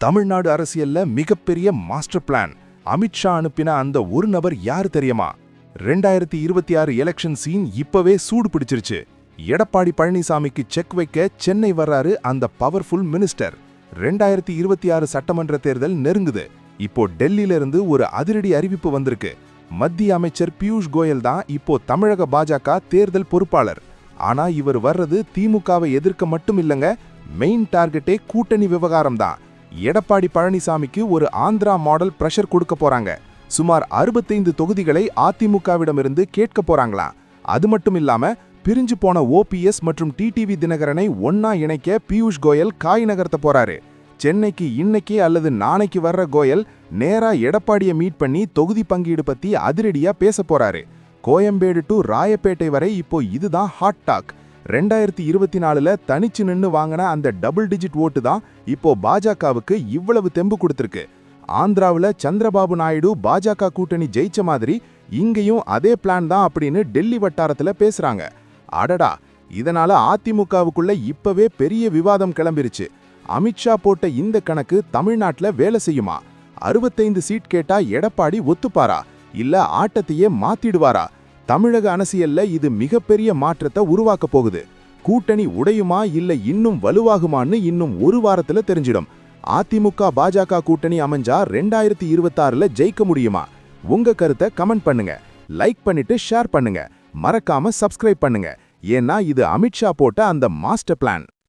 தமிழ்நாடு அரசியல்ல மிகப்பெரிய master plan. Amit Shah அனுப்பின அந்த ஒரு நபர் யாரு தெரியுமா? 2026 எலெக்ஷன் சீன் இப்பவே சூடு பிடிச்சிருச்சு. எடப்பாடி பழனிசாமிக்கு செக் வைக்க சென்னை வர்றாரு அந்த பவர்ஃபுல் மினிஸ்டர். 2026 சட்டமன்ற தேர்தல் நெருங்குது. இப்போ டெல்லியில இருந்து ஒரு அதிரடி அறிவிப்பு வந்திருக்கு. மத்திய அமைச்சர் பியூஷ் கோயல் தான் இப்போ தமிழக பாஜக தேர்தல் பொறுப்பாளர். ஆனா இவர் வர்றது திமுகவை எதிர்க்க மட்டும் இல்லங்க, மெயின் டார்கெட்டே கூட்டணி விவகாரம் தான். எடப்பாடி பழனிசாமிக்கு ஒரு ஆந்திரா மாடல் பிரஷர் கொடுக்க போறாங்க. சுமார் 65 தொகுதிகளை அதிமுகவிடமிருந்து கேட்க போறாங்களாம். அது மட்டும் இல்லாம பிரிஞ்சு போன ஓபிஎஸ் மற்றும் டிடிவி தினகரனை ஒன்னா இணைக்க பியூஷ் கோயல் காய் நகர்த்த போறாரு. சென்னைக்கு இன்னைக்கு அல்லது நாளைக்கு வர்ற கோயல் நேரா எடப்பாடியை மீட் பண்ணி தொகுதி பங்கீடு பத்தி அதிரடியா பேச போறாரு. கோயம்பேடு டு ராயப்பேட்டை வரை இப்போ இதுதான் ஹாட் டாக். 2024ல தனிச்சு நின்னு வாங்கின அந்த டபுள் டிஜிட் ஓட்டு தான் இப்போ பாஜகவுக்கு இவ்வளவு தெம்பு கொடுத்திருக்கு. ஆந்திராவுல சந்திரபாபு நாயுடு பாஜக கூட்டணி ஜெயிச்ச மாதிரி இங்கேயும் அதே பிளான் தான் அப்படின்னு டெல்லி வட்டாரத்துல பேசுறாங்க. அடடா, இதனால அதிமுகவுக்குள்ள இப்பவே பெரிய விவாதம் கிளம்பிருச்சு. அமித்ஷா போட்ட இந்த கணக்கு தமிழ்நாட்டுல வேலை செய்யுமா? 65 சீட் கேட்டா எடப்பாடி ஒத்துப்பாரா இல்ல ஆட்டத்தையே மாத்திடுவாரா? தமிழக அரசியல்ல இது மிகப்பெரிய மாற்றத்தை உருவாக்க போகுது. கூட்டணி உடையுமா இல்ல இன்னும் வலுவாகுமான்னு இன்னும் ஒரு வாரத்துல தெரிஞ்சிடும். அதிமுக பாஜக கூட்டணி அமைஞ்சா 2026ல ஜெயிக்க முடியுமா? உங்க கருத்தை கமெண்ட் பண்ணுங்க, லைக் பண்ணிட்டு ஷேர் பண்ணுங்க, மறக்காம சப்ஸ்கிரைப் பண்ணுங்க. ஏன்னா இது அமித்ஷா போட்ட அந்த மாஸ்டர் பிளான்.